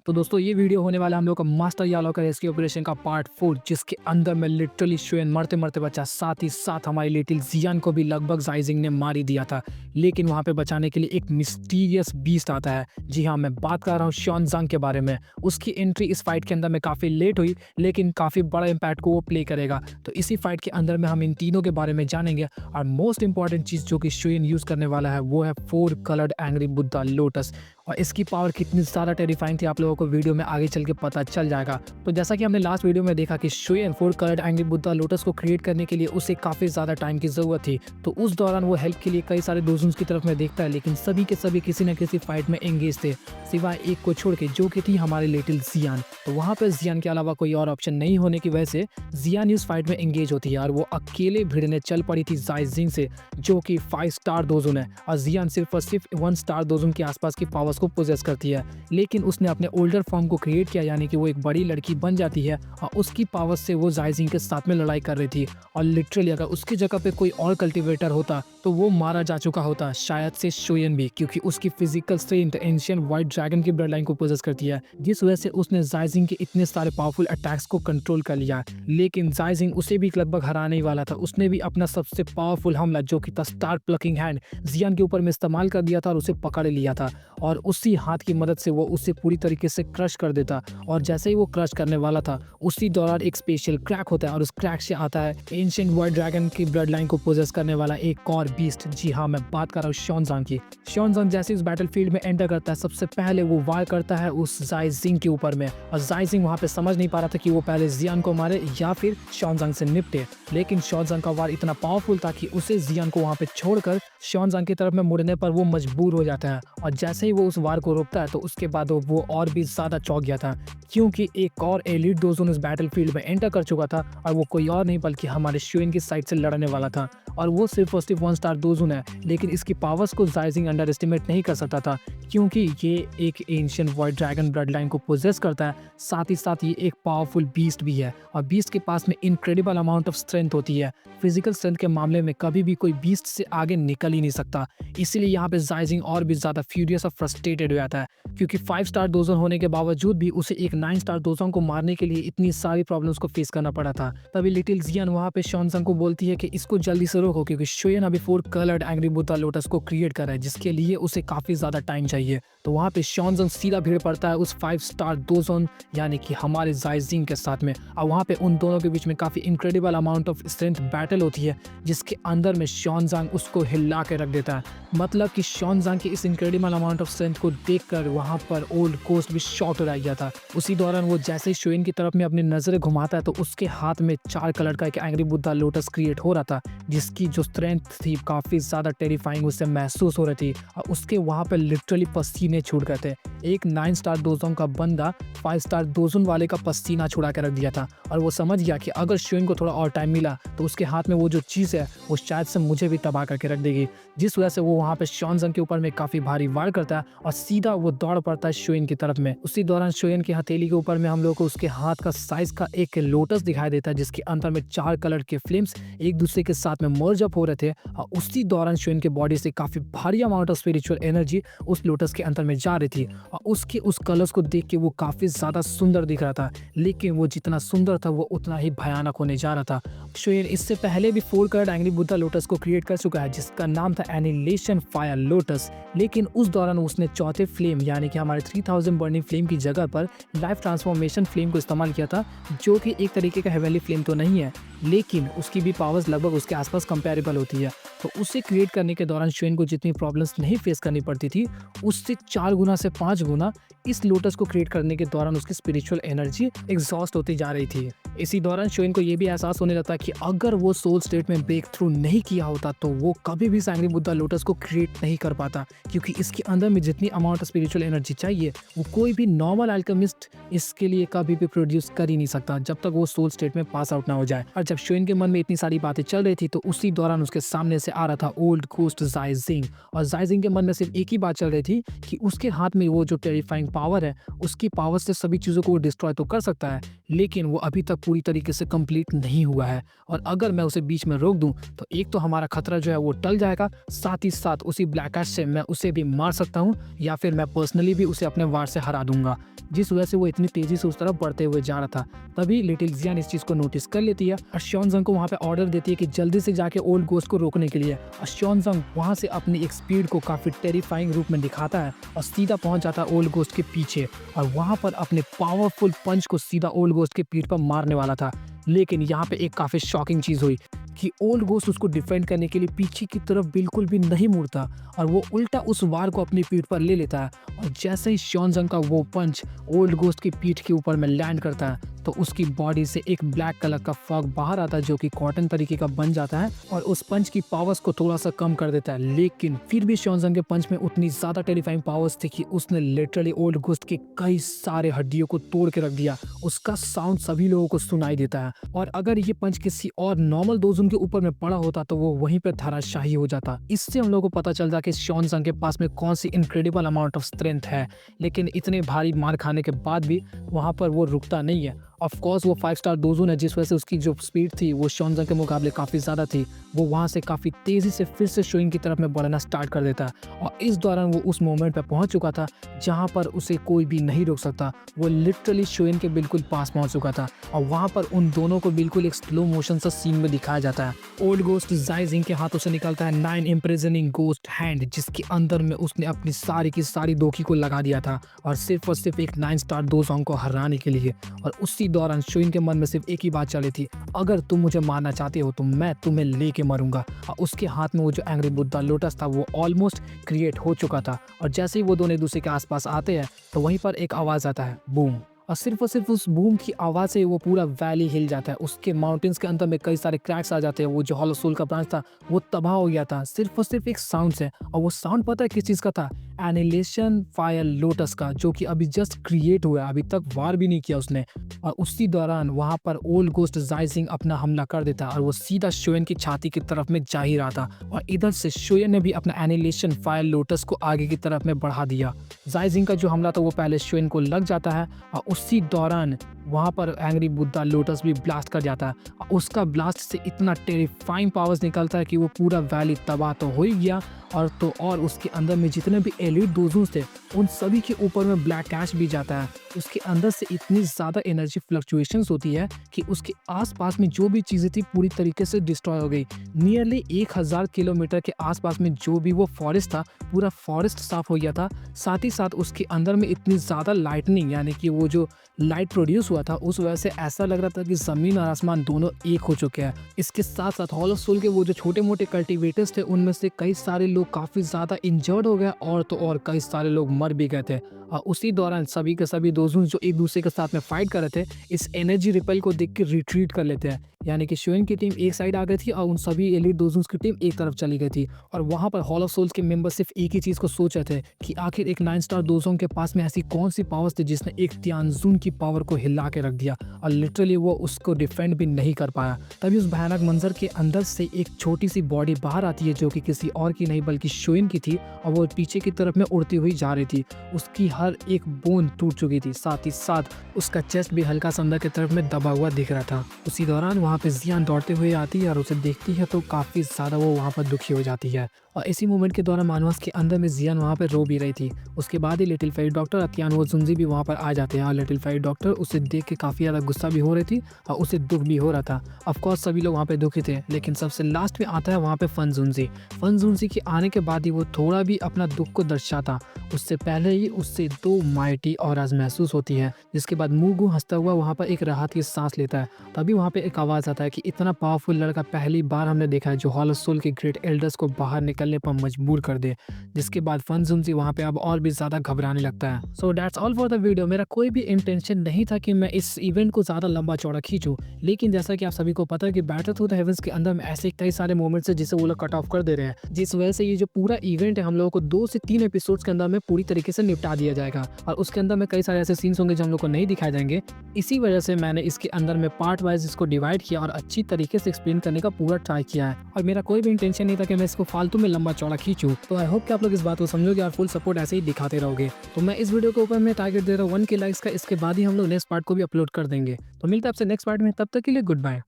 तो दोस्तों ये वीडियो होने वाला है हम लोग का मास्टर यालो का रेस्क्यू ऑपरेशन का पार्ट 4, जिसके अंदर में लिटरली शुएन मरते मरते बचा, साथ ही साथ हमारी लिटिल जियान को भी लगभग जाइजिंग ने मार ही दिया था। लेकिन वहां पे बचाने के लिए एक मिस्टीरियस बीस्ट आता है। जी हाँ, मैं बात कर रहा हूँ शॉनजांग के बारे में। उसकी एंट्री इस फाइट के अंदर में काफी लेट हुई, लेकिन काफी बड़ा इम्पैक्ट को वो प्ले करेगा। तो इसी फाइट के अंदर में हम इन तीनों के बारे में जानेंगे। और मोस्ट इंपॉर्टेंट चीज जो कि शुएन यूज करने वाला है वो है 4 कलर्ड एंग्री बुद्धा लोटस। और इसकी पावर कितनी ज़्यादा टेरिफाइंग थी आप लोगों को वीडियो में आगे चल के पता चल जाएगा। तो जैसा कि हमने लास्ट वीडियो में देखा कि शुएन 4 कलर्ड एंग्री बुद्धा लोटस को क्रिएट करने के लिए उसे काफ़ी ज़्यादा टाइम की ज़रूरत थी। तो उस दौरान वो हेल्प के लिए कई सारे दोजन्स की तरफ में देखता है, लेकिन सभी के सभी किसी न किसी फाइट में एंगेज थे, सिवाय एक को छोड़ के, जो कि थी हमारी लिटिल जियान। तो वहाँ पर जियान के अलावा कोई और ऑप्शन नहीं होने की वजह से जियान इस फाइट में एंगेज होती है और वो अकेले भिड़ने चल पड़ी थी जाइजिंग से, जो कि 5 स्टार दोजन है। और जियान सिर्फ और सिर्फ 1 स्टार दोजन के आसपास की पावर्स को पोजेस करती है। लेकिन उसने अपने ओल्डर फॉर्म को क्रिएट किया, यानी कि वो एक बड़ी लड़की बन जाती है और उसकी पावर से वो जाइजिंग के साथ में लड़ाई कर रही थी। और लिटरली अगर उसकी जगह पे कोई और कल्टीवेटर होता तो वो मारा जा चुका होता, शायद से शुएन भी, क्योंकि उसकी physical strength ancient white dragon की ब्लड लाइन को पोजेस करती है, जिस वजह से उसने जाइजिंग के इतने सारे पावरफुल अटैक्स को कंट्रोल कर लिया। लेकिन जाइजिंग उसे भी लगभग हराने ही वाला था। उसने भी अपना सबसे पावरफुल हमला, जो कि था स्टार प्लकिंग हैंड, जियान के ऊपर में इस्तेमाल कर दिया था और उसे पकड़ लिया था। और उसी हाथ की मदद से वो उसे पूरी तरीके से क्रश कर देता। और जैसे ही वो क्रश करने वाला था, उसी दौरान एक स्पेशल क्रैक होता है और उस क्रैक से आता है एंशिएंट व्हाइट ड्रैगन की ब्लड लाइन को पोजेस करने वाला एक और बीस्ट। जी हाँ, मैं बात कर रहा हूँ शॉनजांग की। शॉनजांग जैसे इस बैटलफील्ड में एंटर करता है, सबसे पहले वो वार करता है उस जाइजिंग के ऊपर में। और जाइजिंग वहां पे समझ नहीं पा रहा था कि वो पहले जियान को मारे या फिर शॉनजांग से निपटे। लेकिन शॉनजांग का वार इतना पावरफुल था कि उसे जियान को वहां पे छोड़कर शॉनजांग की तरफ में मुड़ने पर वो मजबूर हो जाता है। और जैसे ही वो उस वार को रोकता है, तो उसके बाद वो और भी ज्यादा चौंक गया था, क्योंकि एक और एलिट दोजन इस बैटलफील्ड में एंटर कर चुका था। और वो कोई और नहीं बल्कि हमारे शुएन की साइड से लड़ने वाला था। और वो सिर्फ और सिर्फ 1 स्टार दोजन है, लेकिन इसकी पावर्स को जाइजिंग अंडर एस्टिमेट नहीं कर सकता था, क्योंकि ये एक ancient white dragon blood line को पोजेस करता है। साथ ही साथ ये एक पावरफुल बीस्ट भी है, और बीस्ट के पास में इनक्रेडिबल अमाउंट ऑफ स्ट्रेंथ होती है। फिजिकल स्ट्रेंथ के मामले में कभी भी कोई बीस्ट से आगे निकल ही नहीं सकता। इसीलिए यहाँ पे जाइजिंग और भी ज्यादा फ्यूरियस और फ्रस्ट्रेटेड हो जाता है, क्योंकि 5 स्टार दोजन होने के बावजूद भी उसे एक 9 स्टार दोजन को मारने के लिए इतनी सारी प्रॉब्लम्स को फेस करना पड़ा था। तभी लिटिल जियान वहाँ पे शॉनजांग को बोलती है कि इसको जल्दी से रोको, क्योंकि शुएन अभी 4 कलर्ड एंग्री बुद्धा लोटस को क्रिएट कर रहा है, जिसके लिए उसे काफी ज्यादा टाइम चाहिए। तो वहाँ पे शॉनजांग सीधा भीड़ पड़ता है उस 5 स्टार दोजन, यानी कि हमारे जाइजिंग के साथ में। और वहाँ पे उन दोनों के बीच में काफी incredible amount of strength battle होती है, जिसके अंदर में शॉनजांग उसको हिला के रख देता है। मतलब कि शॉनजांग की इस इनक्रेडिबल अमाउंट ऑफ स्ट्रेंथ को देखकर वहाँ पर ओल्ड कोस्ट भी शॉक रह गया था। उसी दौरान वो जैसे ही शुएन की तरफ में अपनी नजरें घुमाता है, तो उसके हाथ में 4 कलर का एक एंग्री बुद्धा लोटस क्रिएट हो रहा था, जिसकी जो स्ट्रेंथ थी काफी ज्यादा टेरिफाइंग उससे महसूस हो रही थी। और उसके वहां पर लिटरली पसीने छूट गए थे। एक 9 स्टार दोजन का बंदा 5 स्टार दोजन वाले का पसीना छुड़ा के रख दिया था। और वो समझ गया कि अगर शुएन को थोड़ा और टाइम मिला तो उसके हाथ में वो जो चीज है वो शायद से मुझे भी तबाह करके रख देगी। जिस वजह से वो वहां पे शॉनजांग के ऊपर में काफी भारी वार करता है और सीधा वो दौड़ पड़ता है शुएन की तरफ में। उसी दौरान शुएन की हथेली के ऊपर में हम लोग को उसके हाथ का साइज का एक लोटस दिखाई देता है, जिसके अंदर में 4 कलर के फ्लेम्स एक दूसरे के साथ में मर्ज अप हो रहे थे। और उसी दौरान शुएन के बॉडी से काफी भारी अमाउंट ऑफ स्पिरिचुअल एनर्जी उस लोटस के अंदर में जा रही थी। और उसके उस कलर्स को देख के वो काफी ज्यादा सुंदर दिख रहा था, लेकिन वो जितना सुंदर था वो उतना ही भयानक होने जा रहा था। शुएन इससे पहले भी 4 कलर एंग्री बुद्धा लोटस को क्रिएट कर चुका है, जिसका नाम था एनिलेशन फायर लोटस। लेकिन उस दौरान उसने चौथे फ्लेम, यानी कि हमारे 3000 बर्निंग फ्लेम की जगह पर लाइफ ट्रांसफॉर्मेशन फ्लेम को इस्तेमाल किया था, जो कि एक तरीके का हेवनली फ्लेम तो नहीं है, लेकिन उसकी भी पावर्स लगभग उसके आसपास कंपेरेबल होती है। तो उसे क्रिएट करने के दौरान शुएन को जितनी प्रॉब्लम्स नहीं फेस करनी पड़ती थी, उससे 4 गुना से 5 गुना इस लोटस को क्रिएट करने के दौरान उसकी स्पिरिचुअल एनर्जी एग्जॉस्ट होती जा रही थी। इसी दौरान शुएन को यह भी एहसास होने लगता कि अगर वो सोल स्टेट में ब्रेक थ्रू नहीं किया होता तो वो कभी भी एंग्री बुद्धा लोटस को क्रिएट नहीं कर पाता, क्योंकि इसके अंदर में जितनी अमाउंट ऑफ स्पिरिचुअल एनर्जी चाहिए वो कोई भी नॉर्मल अल्केमिस्ट इसके लिए कभी भी प्रोड्यूस कर ही नहीं सकता, जब तक वो सोल स्टेट में पास आउट ना हो जाए। और जब शुएन के मन में इतनी सारी बातें चल रही थी, तो उसी दौरान उसके सामने से आ रहा था ओल्ड कोस्ट जाइजिंग। और जाइजिंग के मन में सिर्फ एक ही बात चल रही थी कि उसके हाथ में वो जो टेरिफाइंग पावर है, उसकी पावर से सभी चीजों को वो डिस्ट्रॉय तो कर सकता है, लेकिन वो अभी तक पूरी तरीके से कंप्लीट नहीं हुआ है और अगर मैं उसे बीच में रोक दूं तो एक तो हमारा खतरा जो है वो टल जाएगा, साथ ही साथ उसी ब्लैक एश से मैं उसे भी मार सकता हूं या फिर मैं पर्सनली भी उसे अपने वार से हरा दूंगा, जिस वजह से वो इतनी तेजी से उस तरफ बढ़ते हुए जा रहा था। तभी लिटिल जियान इस चीज को नोटिस कर लेती है और श्योनजंग को वहां पे ऑर्डर देती है कि जल्दी से जाके ओल्ड गोस्ट को रोकने के लिए। और श्योनजंग वहां से अपनी एक स्पीड को काफी टेरिफाइंग रूप में दिखाता है और सीधा पहुंच जाता है ओल्ड गोस्ट के पीछे और वहां पर अपने पावरफुल पंच को सीधा ओल्ड गोस्ट के पीठ पर मारने वाला था। लेकिन यहाँ पे एक काफी शॉकिंग चीज हुई कि ओल्ड गोस्ट उसको डिफेंड करने के लिए पीछे की तरफ बिल्कुल भी नहीं मुड़ता और वो उल्टा उस वार को अपनी पीठ पर ले लेता है। और जैसे ही श्योनजंग का वो पंच ओल्ड गोस्ट की पीठ के ऊपर में लैंड करता है तो उसकी बॉडी से एक ब्लैक कलर का फॉग बाहर आता है जो कि कॉटन तरीके का बन जाता है और उस पंच की पावर्स को थोड़ा सा कम कर देता है। लेकिन फिर भी श्योनजंग के पंच में उतनी ज्यादा टेरिफाइंग पावर्स थी कि उसने लिटरली ओल्ड गोस्ट के कई सारे हड्डियों को तोड़ के रख दिया। उसका साउंड सभी लोगों को सुनाई देता है और अगर ये पंच किसी और नॉर्मल दोजन के ऊपर में पड़ा होता तो वो वहीं पर धराशायी हो जाता। इससे हम लोगों को पता चलता कि श्योनजंग के पास में कौन सी इनक्रेडिबल अमाउंट ऑफ स्ट्रेंथ है। लेकिन इतने भारी मार खाने के बाद भी वहां पर वो रुकता नहीं है। ऑफ कोर्स वो 5 स्टार दोजोन है, जिस वजह से उसकी जो स्पीड थी वो श्योनजंग के मुकाबले काफ़ी ज़्यादा थी। वो वहाँ से काफ़ी तेज़ी से फिर से शोइन की तरफ में बढ़ना स्टार्ट कर देता है और इस दौरान वो उस मोमेंट पे पहुँच चुका था जहाँ पर उसे कोई भी नहीं रोक सकता। वो लिटरली शोइन के बिल्कुल पास पहुँच चुका था और वहाँ पर उन दोनों को बिल्कुल एक स्लो मोशन सा सीन में दिखाया जाता है। ओल्ड गोस्ट जाई जिंग के हाथों से निकलता है 9 इम्प्रिजनिंग गोस्ट हैंड, जिसके अंदर में उसने अपनी सारी की सारी दोखी को लगा दिया था और सिर्फ एक 9 स्टार दोजोंग को हराने के लिए। और उसी दौरान शोइन के मन में सिर्फ एक ही बात चल रही थी, अगर तुम मुझे मारना चाहते हो तो मैं तुम्हें लेके मरूंगा। और उसके हाथ में वो जो एंग्री बुद्धा लोटस था वो ऑलमोस्ट क्रिएट हो चुका था और जैसे ही वो दोनों एक दूसरे के आसपास आते हैं तो वहीं पर एक आवाज आता है, बूम। और सिर्फ उस बूम की आवाज से वो पूरा वैली हिल जाता है। उसके माउंटेन्स के अंदर में कई सारे क्रैक्स आ जाते हैं। वो जो हॉलो सोल का ब्रांच था वो तबाह हो गया था सिर्फ एक साउंड से। और वो साउंड पता है किस चीज का था? एनिलेशन फायर लोटस का, जो कि अभी जस्ट क्रिएट हुआ है, अभी तक वार भी नहीं किया उसने। और उसी दौरान वहां पर ओल्ड गोस्ट जाई जिंग अपना हमला कर देता और वो सीधा शोयन की छाती की तरफ में जा ही रहा था और इधर से शोयन ने भी अपना एनिलेशन फायर लोटस को आगे की तरफ में बढ़ा दिया। जाई जिंग का जो हमला था वो पहले शोयन को लग जाता है और उसी दौरान वहाँ पर एंग्री बुद्धा लोटस भी ब्लास्ट कर जाता है। उसका ब्लास्ट से इतना टेरिफाइंग पावर्स निकलता है कि वो पूरा वैली तबाह तो हो ही गया और उसके अंदर में जितने भी एलिट दोजोन्स थे उन सभी के ऊपर में ब्लैक कैश भी जाता है। उसके अंदर से इतनी ज़्यादा एनर्जी फ्लक्चुएशंस होती है कि उसके आसपास में जो भी चीज़ें थी पूरी तरीके से डिस्ट्रॉय हो गई। नियरली 1000 किलोमीटर के आसपास में जो भी वो फॉरेस्ट था पूरा फॉरेस्ट साफ हो गया था। साथ ही साथ उसके अंदर में इतनी ज़्यादा लाइटनिंग, यानी कि वो जो लाइट प्रोड्यूस हुआ था उस वजह से ऐसा लग रहा था कि ज़मीन और आसमान दोनों एक हो चुके हैं। इसके साथ साथ हॉलो सोल के वो जो छोटे मोटे कल्टिवेटर्स थे उनमें से कई सारे लोग काफ़ी ज़्यादा इंजर्ड हो गए और कई सारे लोग मर भी गए थे। और उसी दौरान सभी के सभी दोस्त जो एक दूसरे के साथ में फाइट कर रहे थे इस एनर्जी रिपेल को देख के रिट्रीट कर लेते हैं, यानी कि शोयन की टीम एक साइड आ गई थी और उन सभी एलिट दोजोन्स की टीम एक तरफ चली गई थी। और वहाँ पर हॉलो सोल्स के मेंबर सिर्फ एक ही चीज़ को सोच रहे थे कि आखिर एक 9 स्टार दोजोंग के पास में ऐसी कौन सी पावर्स थी जिसने एक तियानजुन की पावर को हिला के रख दिया और लिटरली वो उसको डिफेंड भी नहीं कर पाया। तभी उस भयानक मंजर के अंदर से एक छोटी सी बॉडी बाहर आती है जो कि किसी और की नहीं बल्कि शोयन की थी और वो पीछे की तरफ में उड़ती हुई जा रही थी। उसकी हर एक बोन टूट चुकी थी, साथ ही साथ उसका चेस्ट भी हल्का सा अंदर की तरफ में दबा हुआ दिख रहा था। उसी दौरान वहाँ पे जियान दौड़ते हुए आती है और उसे देखती है तो काफ़ी ज़्यादा वो वहाँ पर दुखी हो जाती है। और इसी मोमेंट के दौरान मानवास के अंदर में जियान वहाँ पर रो भी रही थी। उसके बाद ही लिटिल फेरी डॉक्टर और तियानवो जुनजी भी वहाँ पर आ जाते हैं और लिटिल फेरी डॉक्टर उसे देख के काफ़ी ज़्यादा गुस्सा भी हो रही थी और उसे दुख भी हो रहा था। ऑफकोर्स सभी लोग वहाँ पे दुखी थे, लेकिन सबसे लास्ट में आता है वहाँ पे फन जुनजी। फन जुनजी के आने के बाद ही वो थोड़ा भी अपना दुख को दर्शाता। उससे पहले ही उससे 2 माइटी ऑराज महसूस होती है, जिसके बाद मुगु हंसता हुआ वहाँ पर एक राहत की सांस लेता है। तभी वहाँ पे एक आवाज़ आता है कि इतना पावरफुल लड़का पहली बार हमने देखा है जो हॉलो सोल के ग्रेट एल्डर्स को बाहर निकलने पर मजबूर कर दे। जिसके बाद फन जुनजी वहाँ पे अब और भी ज़्यादा घबराने लगता है। So that's all for the video. मेरा कोई भी इंटेंशन नहीं था कि मैं इस इवेंट को ज़्यादा लंबा चौड़ा खींचूं, लेकिन जैसा कि आप सभी को पता है कि बैटल थ्रू द हेवंस के अंदर में ऐसे कई सारे मोमेंट्स है जिसे वो लोग कट ऑफ कर दे रहे हैं, जिस वजह से ये जो पूरा इवेंट है हम लोगों को 2 से 3 एपिसोड्स के अंदर में पूरी तरीके से निपटा दिया दिया जाएगा और उसके अंदर में कई सारे ऐसे सीन्स होंगे जो हम लोग को नहीं दिखाए जाएंगे। इसी वजह से मैंने इसके अंदर में पार्ट वाइज इसको डिवाइड किया और अच्छी तरीके से एक्सप्लेन करने का पूरा ट्राई किया है। और मेरा कोई भी इंटेंशन नहीं था कि मैं इसको फालतू में लंबा चौड़ा खींचूं। तो आई होप कि आप लोग इस बात को समझोगे और फुल सपोर्ट ऐसे ही दिखाते रहोगे। तो मैं इस वीडियो के ऊपर मैं टारगेट दे रहा हूँ 1K लाइक्स का। इसके बाद ही हम लोग नेक्स्ट पार्ट को भी अपलोड कर देंगे। तो मिलता है आपसे नेक्स्ट पार्ट में, तब तक के लिए गुड बाय।